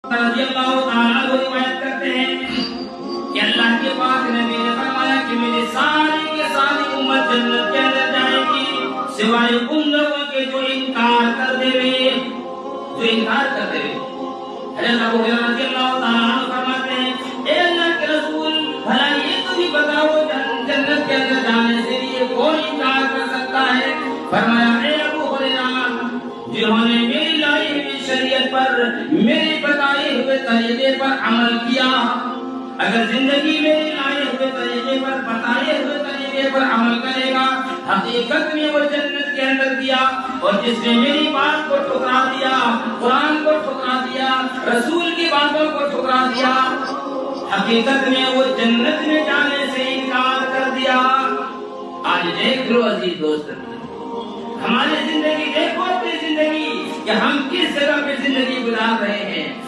रज़ियल्लाहु ताला वो रिवायत करते हैं कि अल्लाह के पाक नबी ने फरमाया कि मेरी सारी की सारी उम्मत जन्नत के अंदर जाएगी सिवाय उन लोगों के जो इनकार कर देवे। हज़रत अबू हुरैरा रज़ियल्लाहु ताला अन्हु फरमाते हैं, ए अल्लाह के रसूल, भला ये तो भी बताओ जन्नत के अंदर जाने से लिए कौन इनकार कर सकता है? फरमाया, ए अबू हुरैरा, जिन्होंने मेरी लाई हुई शरीयत पर, मेरे बताए हुए तरीके पर अमल किया। अगर जिंदगी में लाए हुए तरीके पर, बताए हुए तरीके पर अमल करेगा, हकीकत में वो जन्नत के अंदर गया। और जिसने मेरी बात को ठुकरा दिया, कुरान को ठुकरा दिया, रसूल की बातों को ठुकरा दिया, हकीकत में वो जन्नत में जाने से इनकार कर दिया। आज देख लो अजीज दोस्त, हमारी जिंदगी देखो, अपनी जिंदगी कि हम किस जगह पे जिंदगी गुजार रहे हैं।